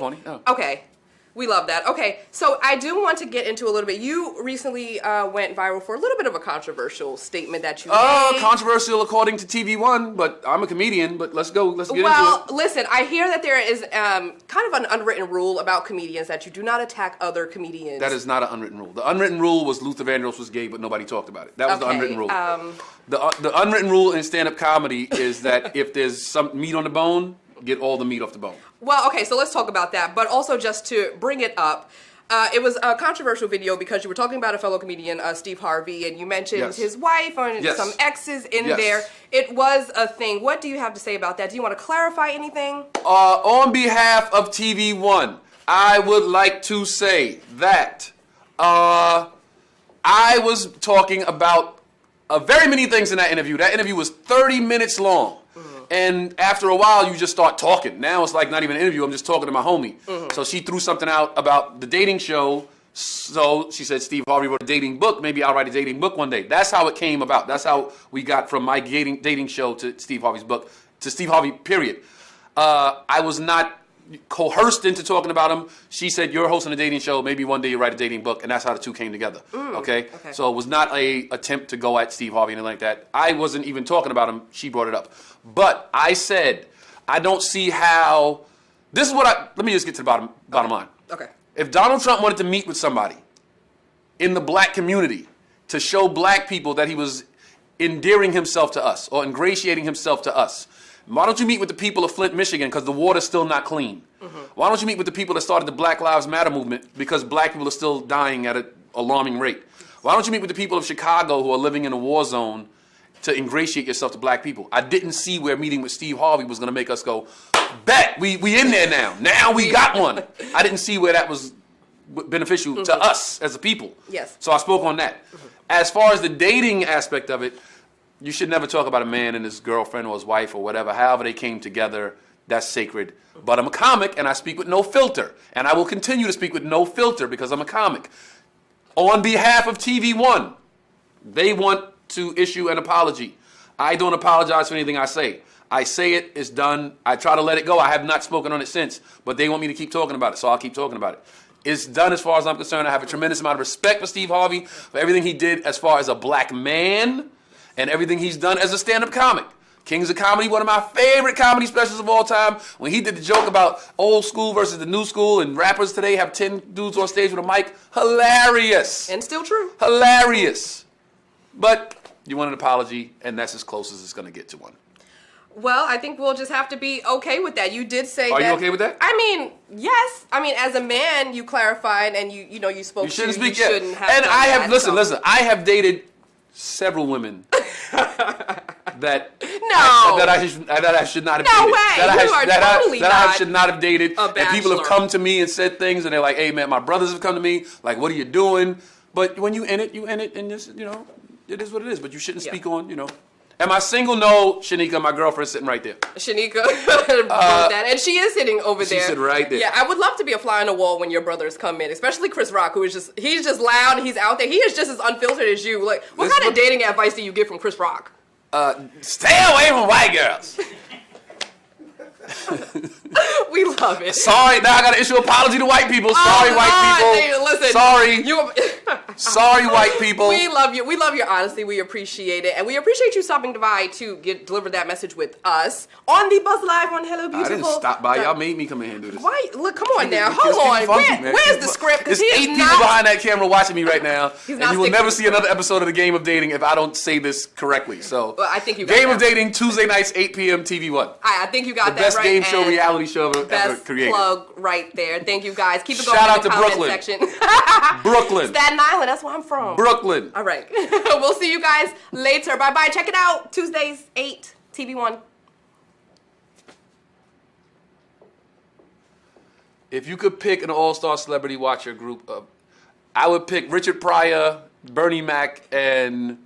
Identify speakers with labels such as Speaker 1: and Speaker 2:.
Speaker 1: corny. Oh.
Speaker 2: Okay. We love that. Okay, so I do want to get into a little bit. You recently went viral for a little bit of a controversial statement that you made.
Speaker 1: Controversial according to TV One, but I'm a comedian. But let's go. Let's get into it.
Speaker 2: Well, listen, I hear that there is kind of an unwritten rule about comedians that you do not attack other comedians.
Speaker 1: That is not an unwritten rule. The unwritten rule was Luther Vandross was gay, but nobody talked about it. That was the unwritten rule. The unwritten rule in stand-up comedy is that if there's some meat on the bone, get all the meat off the bone.
Speaker 2: Well, okay, so let's talk about that. But also just to bring it up, it was a controversial video because you were talking about a fellow comedian, Steve Harvey, and you mentioned his wife and some exes in there. It was a thing. What do you have to say about that? Do you want to clarify anything?
Speaker 1: On behalf of TV One, I would like to say that I was talking about very many things in that interview. That interview was 30 minutes long. And after a while, you just start talking. Now it's like not even an interview. I'm just talking to my homie. So she threw something out about the dating show. So she said, Steve Harvey wrote a dating book. Maybe I'll write a dating book one day. That's how it came about. That's how we got from my dating show to Steve Harvey's book, to Steve Harvey, period. I was not coerced into talking about him. She said, you're hosting a dating show. Maybe one day you write a dating book. And that's how the two came together. Okay? So it was not a attempt to go at Steve Harvey or anything like that. I wasn't even talking about him. She brought it up. But I said, I don't see how, this is what let me just get to the bottom line.
Speaker 2: Okay.
Speaker 1: If Donald Trump wanted to meet with somebody in the black community to show black people that he was endearing himself to us or ingratiating himself to us, why don't you meet with the people of Flint, Michigan, because the water's still not clean? Why don't you meet with the people that started the Black Lives Matter movement, because black people are still dying at an alarming rate? Why don't you meet with the people of Chicago who are living in a war zone to ingratiate yourself to black people? I didn't see where meeting with Steve Harvey was going to make us go, bet, we in there now. Now we got one. I didn't see where that was beneficial to us as a people.
Speaker 2: Yes.
Speaker 1: So I spoke on that. As far as the dating aspect of it, you should never talk about a man and his girlfriend or his wife or whatever, however they came together. That's sacred. But I'm a comic and I speak with no filter. And I will continue to speak with no filter because I'm a comic. On behalf of TV One, they want to issue an apology. I don't apologize for anything I say. I say it, it's done. I try to let it go. I have not spoken on it since, but they want me to keep talking about it, so I'll keep talking about it. It's done as far as I'm concerned. I have a tremendous amount of respect for Steve Harvey, for everything he did as far as a black man and everything he's done as a stand-up comic. Kings of Comedy, one of my favorite comedy specials of all time, when he did the joke about old school versus the new school and rappers today have 10 dudes on stage with a mic. Hilarious.
Speaker 2: And still true.
Speaker 1: Hilarious. But you want an apology, and that's as close as it's going to get to one.
Speaker 2: Well, I think we'll just have to be okay with that. You did say that.
Speaker 1: Are you okay with that?
Speaker 2: I mean, yes. I mean, as a man, you clarified and you spoke.
Speaker 1: You shouldn't speak.
Speaker 2: You shouldn't have.
Speaker 1: And I have
Speaker 2: listen.
Speaker 1: I have dated several women that I should not have dated.
Speaker 2: No way.
Speaker 1: That I should not have dated.
Speaker 2: And
Speaker 1: people have come to me and said things, and they're like, "Hey, man, my brothers have come to me. Like, what are you doing?" But when you in it, and just it is what it is. But you shouldn't speak on Am I single? No, Shanika, my girlfriend's sitting right there.
Speaker 2: Shanika, that, and she is sitting over there.
Speaker 1: She's sitting right there.
Speaker 2: Yeah, I would love to be a fly on the wall when your brothers come in, especially Chris Rock, he's just loud, he's out there. He is just as unfiltered as you. Like, what kind of dating advice do you get from Chris Rock?
Speaker 1: Stay away from white girls.
Speaker 2: We love it.
Speaker 1: Sorry, now I got to issue an apology to white people. Sorry, white people.
Speaker 2: Listen,
Speaker 1: sorry. Sorry, white people.
Speaker 2: We love you. We love your honesty. We appreciate it. And we appreciate you stopping by to deliver that message with us on the Buzz Live on Hello Beautiful.
Speaker 1: I didn't stop by. Y'all made me come in here and do this.
Speaker 2: Why? Look, come on now. Hold on. Where's the script?
Speaker 1: There's 8 people behind that camera watching me right now. And you will never see another episode of The Game of Dating if I don't say this correctly. So,
Speaker 2: well, I think you got
Speaker 1: Game of Dating, Tuesday nights, 8 p.m. TV One.
Speaker 2: I think you got that right.
Speaker 1: The best game show, reality show ever created.
Speaker 2: Best plug right there. Thank you guys. Keep it going.
Speaker 1: Shout out
Speaker 2: in the
Speaker 1: to
Speaker 2: comment
Speaker 1: Brooklyn.
Speaker 2: section.
Speaker 1: Brooklyn.
Speaker 2: Staten Island. That's where I'm from.
Speaker 1: Brooklyn.
Speaker 2: All right. We'll see you guys later. Bye-bye. Check it out. Tuesdays, 8, TV One.
Speaker 1: If you could pick an all-star celebrity watcher group, I would pick Richard Pryor, Bernie Mac, and